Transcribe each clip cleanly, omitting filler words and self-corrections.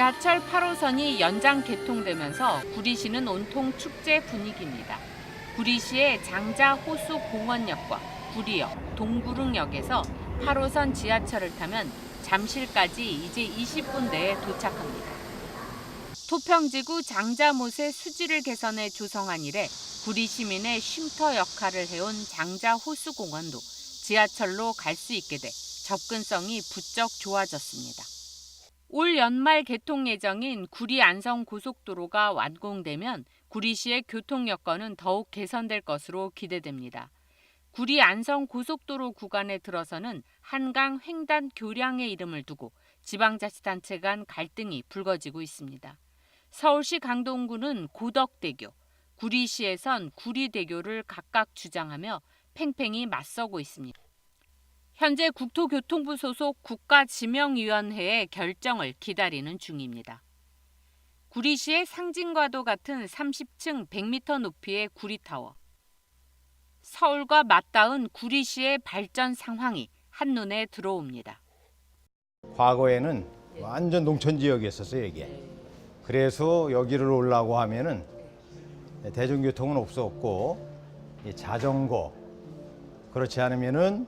지하철 8호선이 연장 개통되면서 구리시는 온통 축제 분위기입니다. 구리시의 장자호수공원역과 구리역, 동부릉역에서 8호선 지하철을 타면 잠실까지 이제 20분 내에 도착합니다. 토평지구 장자못의 수질을 개선해 조성한 이래 구리 시민의 쉼터 역할을 해온 장자호수공원도 지하철로 갈 수 있게 돼 접근성이 부쩍 좋아졌습니다. 올 연말 개통 예정인 구리 안성 고속도로가 완공되면 구리시의 교통 여건은 더욱 개선될 것으로 기대됩니다. 구리 안성 고속도로 구간에 들어서는 한강 횡단 교량의 이름을 두고 지방자치단체 간 갈등이 불거지고 있습니다. 서울시 강동구는 고덕대교, 구리시에선 구리대교를 각각 주장하며 팽팽히 맞서고 있습니다. 현재 국토교통부 소속 국가지명위원회의 결정을 기다리는 중입니다. 구리시의 상징과도 같은 30층 100m 높이의 구리타워. 서울과 맞닿은 구리시의 발전 상황이 한눈에 들어옵니다. 과거에는 완전 농촌 지역이었었어요, 여기에. 그래서 여기를 오려고 하면은 대중교통은 없었고 자전거, 그렇지 않으면은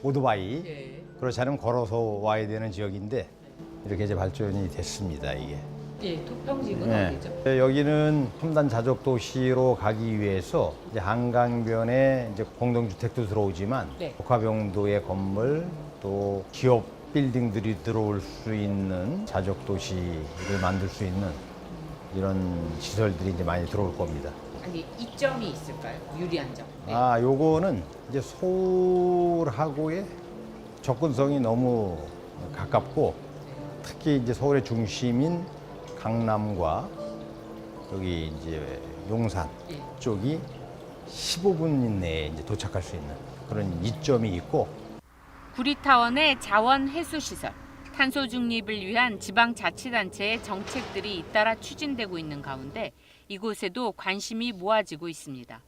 오토바이, 그렇지 않으면 걸어서 와야 되는 지역인데 이렇게 이제 발전이 됐습니다, 이게. 예, 토평지구는 어디죠? 여기는 첨단 자족 도시로 가기 위해서 이제 한강변에 이제 공동주택도 들어오지만 복합용도의 건물 또 기업 빌딩들이 들어올 수 있는 자족 도시를 만들 수 있는 이런 시설들이 이제 많이 들어올 겁니다. 아니, 이점이 있을까요? 유리한 점. 네. 요거는 이제 서울하고의 접근성이 너무 가깝고 특히 이제 서울의 중심인 강남과 여기 이제 용산 쪽이 15분 이내에 이제 도착할 수 있는 그런 이점이 있고, 구리타워 내 자원 해수 시설, 탄소 중립을 위한 지방자치단체의 정책들이 잇따라 추진되고 있는 가운데 이곳에도 관심이 모아지고 있습니다.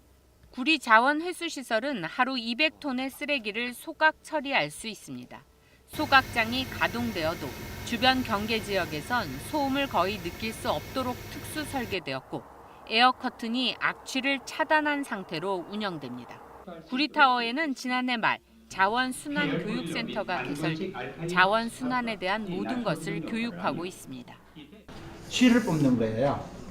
구리 자원 해수 시설은 하루 200톤의 쓰레기를 소각 처리할 수 있습니다. 소각장이 가동되어도 주변 경계 지역에선 소음을 거의 느낄 수 없도록 특수 설계되었고 에어 커튼이 악취를 차단한 상태로 운영됩니다. 구리타워에는 지난해 말 자원순환교육센터가 개설돼 자원순환에 대한 모든 것을 교육하고 있습니다. 실을 뽑는 거예요.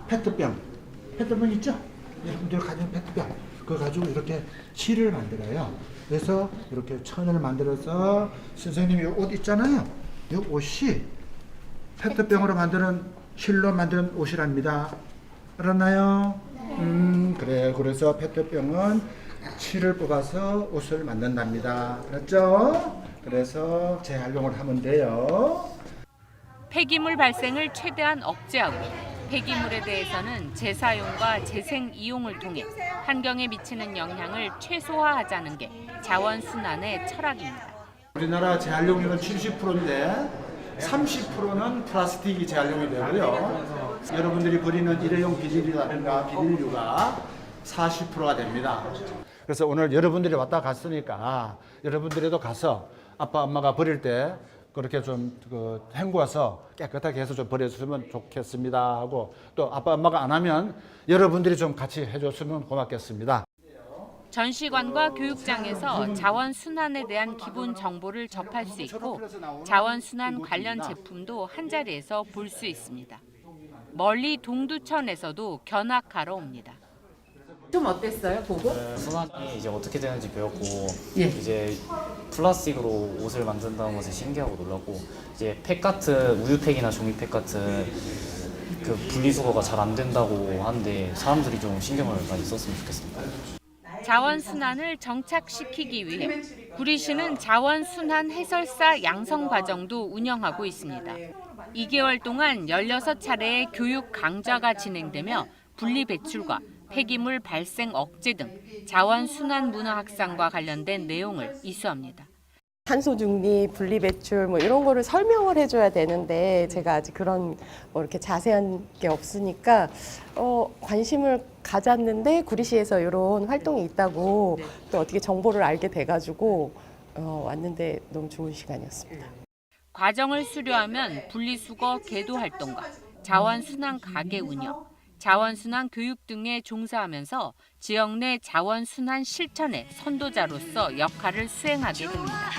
페트병 있죠? 여러분들 가진 페트병 그거 가지고 이렇게 실을 만들어요. 그래서 이렇게 천을 만들어서 선생님이 옷 있잖아요. 이 옷이 페트병으로 만드는 실로 만든 옷이랍니다. 알았나요? 그래요. 그래서 페트병은 실을 뽑아서 옷을 만든답니다. 알았죠? 그래서 재활용을 하면 돼요. 폐기물 발생을 최대한 억제하고 폐기물에 대해서는 재사용과 재생이용을 통해 환경에 미치는 영향을 최소화하자는 게 자원순환의 철학입니다. 우리나라 재활용률은 70%인데 30%는 플라스틱이 재활용이 되고요. 여러분들이 버리는 일회용 비닐이라든가 비닐류가 40%가 됩니다. 그래서 오늘 여러분들이 왔다 갔으니까 여러분들도 가서 아빠 엄마가 버릴 때 그렇게 좀 헹구어서 깨끗하게 해서 좀 버려주시면 좋겠습니다 하고, 또 아빠 엄마가 안 하면 여러분들이 좀 같이 해줬으면 고맙겠습니다. 전시관과 교육장에서 자원순환에 대한 기본 정보를 접할 수 있고 자원순환 관련 제품도 한자리에서 볼 수 있습니다. 멀리 동두천에서도 견학하러 옵니다. 좀 어땠어요, 보고? 순환이 이제 어떻게 되는지 배웠고 이제 플라스틱으로 옷을 만든다는 것에 신기하고 놀랐고, 이제 팩 같은 우유팩이나 종이팩 같은 그 분리수거가 잘 안 된다고 하는데 사람들이 좀 신경을 많이 썼으면 좋겠습니다. 자원순환을 정착시키기 위해 구리시는 자원순환 해설사 양성 과정도 운영하고 있습니다. 2개월 동안 16차례의 교육 강좌가 진행되며 분리배출과 폐기물 발생 억제 등 자원순환 문화 확산과 관련된 내용을 이수합니다. 탄소 중립, 분리배출 뭐 이런 거를 설명을 해줘야 되는데 제가 아직 그런 뭐 이렇게 자세한 게 없으니까 관심을 가졌는데 구리시에서 이런 활동이 있다고 또 어떻게 정보를 알게 돼가지고 왔는데 너무 좋은 시간이었습니다. 과정을 수료하면 분리수거 계도 활동가, 자원순환 가게 운영, 자원순환 교육 등에 종사하면서 지역 내 자원순환 실천의 선도자로서 역할을 수행하게 됩니다.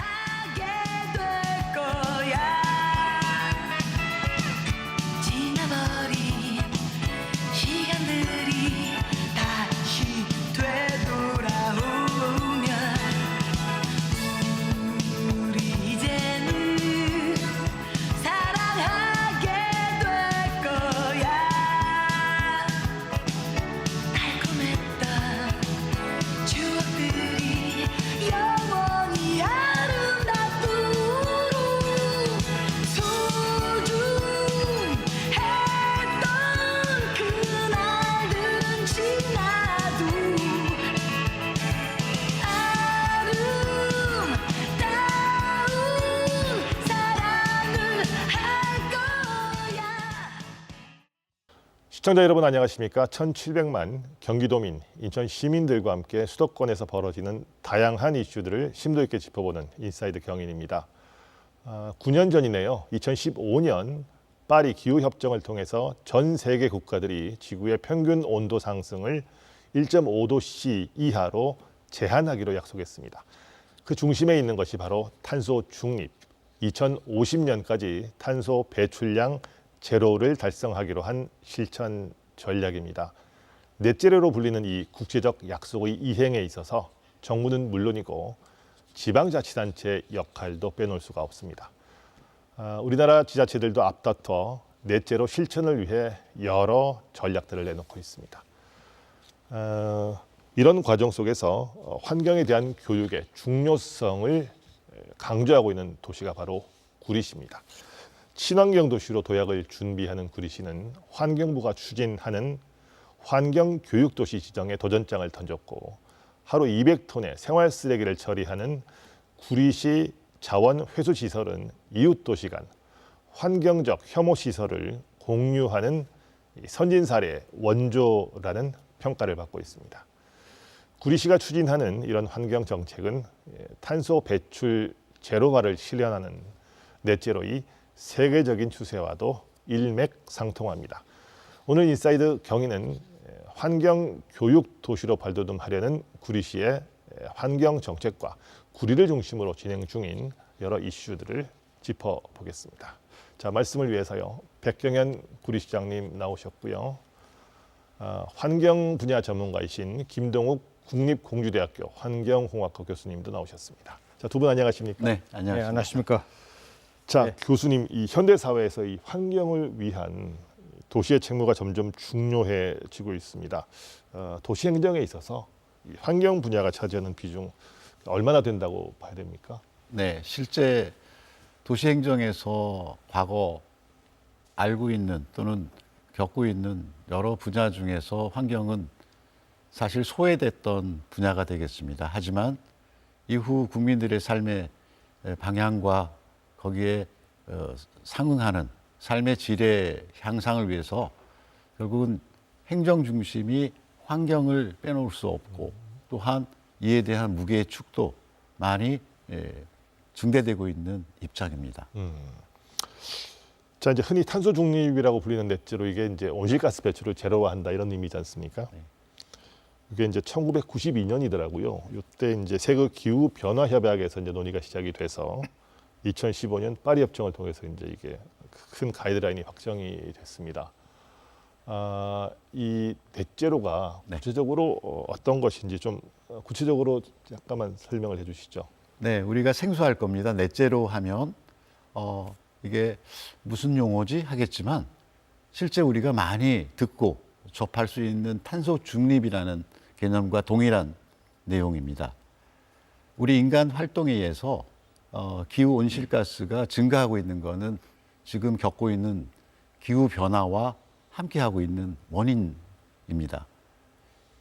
시청자 여러분 안녕하십니까? 1700만 경기도민, 인천 시민들과 함께 수도권에서 벌어지는 다양한 이슈들을 심도 있게 짚어보는 인사이드 경인입니다. 9년 전이네요. 2015년 파리 기후협정을 통해서 전 세계 국가들이 지구의 평균 온도 상승을 1.5도C 이하로 제한하기로 약속했습니다. 그 중심에 있는 것이 바로 탄소 중립, 2050년까지 탄소 배출량 제로를 달성하기로 한 실천 전략입니다. 넷제로로 불리는 이 국제적 약속의 이행에 있어서 정부는 물론이고 지방자치단체의 역할도 빼놓을 수가 없습니다. 우리나라 지자체들도 앞다퉈 넷제로 실천을 위해 여러 전략들을 내놓고 있습니다. 이런 과정 속에서 환경에 대한 교육의 중요성을 강조하고 있는 도시가 바로 구리시입니다. 친환경 도시로 도약을 준비하는 구리시는 환경부가 추진하는 환경교육도시 지정에 도전장을 던졌고 하루 200톤의 생활 쓰레기를 처리하는 구리시 자원회수시설은 이웃도시 간 환경적 혐오시설을 공유하는 선진 사례 원조라는 평가를 받고 있습니다. 구리시가 추진하는 이런 환경정책은 탄소 배출 제로화를 실현하는 넷제로의 세계적인 추세와도 일맥상통합니다. 오늘 인사이드 경인은 환경 교육 도시로 발돋움하려는 구리시의 환경 정책과 구리를 중심으로 진행 중인 여러 이슈들을 짚어보겠습니다. 자, 말씀을 위해서요. 백경현 구리시장님 나오셨고요. 환경 분야 전문가이신 김동욱 국립공주대학교 환경공학과 교수님도 나오셨습니다. 자, 두 분 안녕하십니까? 네, 안녕하십니까. 네, 안녕하십니까? 자, 네. 교수님, 이 현대 사회에서 이 환경을 위한 도시의 책무가 점점 중요해지고 있습니다. 도시 행정에 있어서 이 환경 분야가 차지하는 비중 얼마나 된다고 봐야 됩니까? 네, 실제 도시행정에서 과거 알고 있는 또는 겪고 있는 여러 분야 중에서 환경은 사실 소외됐던 분야가 되겠습니다. 하지만 이후 국민들의 삶의 방향과 거기에 상응하는 삶의 질의 향상을 위해서 결국은 행정 중심이 환경을 빼놓을 수 없고 또한 이에 대한 무게의 축도 많이 증대되고 있는 입장입니다. 자, 이제 흔히 탄소 중립이라고 불리는 넷제로 이게 이제 온실가스 배출을 제로화한다 이런 의미지 않습니까? 네. 이게 이제 1992년이더라고요. 이때 이제 세계 기후 변화 협약에서 이제 논의가 시작이 돼서 2015년 파리 협정을 통해서 이제 이게 큰 가이드라인이 확정이 됐습니다. 이 넷제로가 네. 구체적으로 어떤 것인지 좀 구체적으로 잠깐만 설명을 해주시죠. 네, 우리가 생소할 겁니다. 넷제로 하면 이게 무슨 용어지 하겠지만 실제 우리가 많이 듣고 접할 수 있는 탄소 중립이라는 개념과 동일한 내용입니다. 우리 인간 활동에 의해서 기후 온실가스가 증가하고 있는 것은 지금 겪고 있는 기후 변화와 함께하고 있는 원인입니다.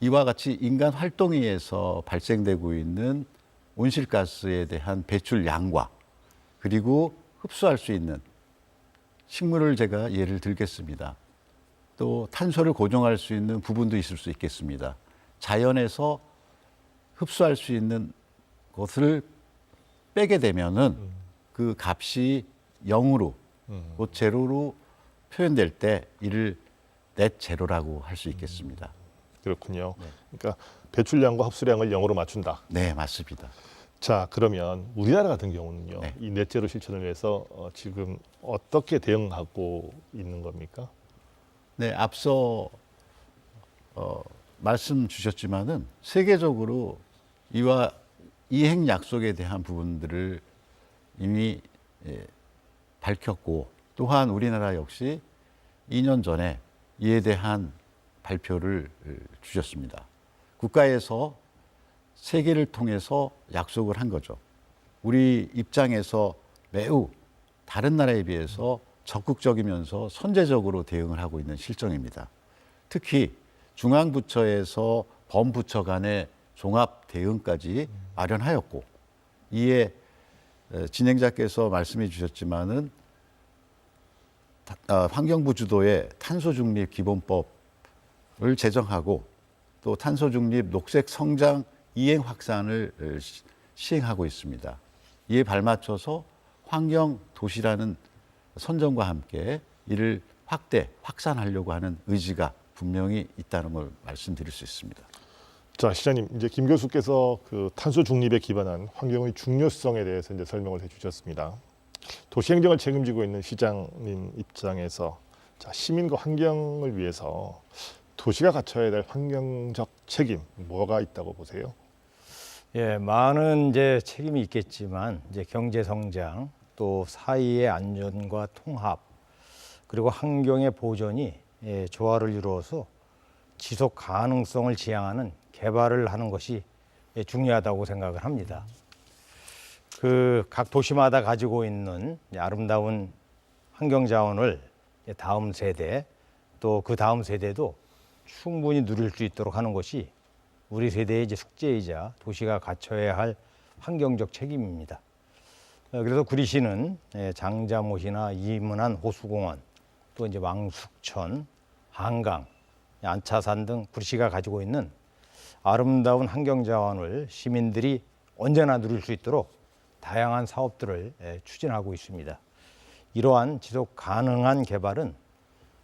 이와 같이 인간 활동에 의해서 발생되고 있는 온실가스에 대한 배출량과 그리고 흡수할 수 있는 식물을 제가 예를 들겠습니다. 또 탄소를 고정할 수 있는 부분도 있을 수 있겠습니다. 자연에서 흡수할 수 있는 것을 빼게 되면은 그 값이 0으로 그 제로로 표현될 때 이를 넷 제로라고 할 수 있겠습니다. 그렇군요. 그러니까 배출량과 흡수량을 0으로 맞춘다. 네, 맞습니다. 자, 그러면 우리나라 같은 경우는요. 네. 이 넷제로 실천을 위해서 지금 어떻게 대응하고 있는 겁니까? 네, 앞서 말씀 주셨지만은 세계적으로 이와 이행 약속에 대한 부분들을 이미 밝혔고 또한 우리나라 역시 2년 전에 이에 대한 발표를 주셨습니다. 국가에서 세계를 통해서 약속을 한 거죠. 우리 입장에서 매우 다른 나라에 비해서 적극적이면서 선제적으로 대응을 하고 있는 실정입니다. 특히 중앙부처에서 범부처 간의 종합 대응까지 마련하였고 이에 진행자께서 말씀해 주셨지만은 환경부 주도의 탄소중립 기본법을 제정하고 또 탄소중립 녹색 성장 이행 확산을 시행하고 있습니다. 이에 발맞춰서 환경 도시라는 선정과 함께 이를 확산하려고 하는 의지가 분명히 있다는 걸 말씀드릴 수 있습니다. 자, 시장님, 이제 김 교수께서 그 탄소 중립에 기반한 환경의 중요성에 대해서 이제 설명을 해주셨습니다. 도시행정을 책임지고 있는 시장님 입장에서 자, 시민과 환경을 위해서 도시가 갖춰야 될 환경적 책임 뭐가 있다고 보세요? 예, 많은 이제 책임이 있겠지만 이제 경제 성장 또 사회의 안전과 통합 그리고 환경의 보존이 조화를 이루어서 지속 가능성을 지향하는 개발을 하는 것이 중요하다고 생각을 합니다. 그 각 도시마다 가지고 있는 아름다운 환경 자원을 다음 세대 또 그 다음 세대도 충분히 누릴 수 있도록 하는 것이 우리 세대의 이제 숙제이자 도시가 갖춰야 할 환경적 책임입니다. 그래서 구리시는 장자못이나 이문안 호수공원 또 이제 왕숙천, 한강, 안차산 등 구리시가 가지고 있는 아름다운 환경 자원을 시민들이 언제나 누릴 수 있도록 다양한 사업들을 추진하고 있습니다. 이러한 지속 가능한 개발은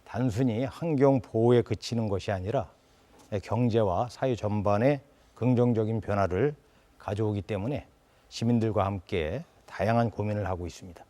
단순히 환경 보호에 그치는 것이 아니라 경제와 사회 전반에 긍정적인 변화를 가져오기 때문에 시민들과 함께 다양한 고민을 하고 있습니다.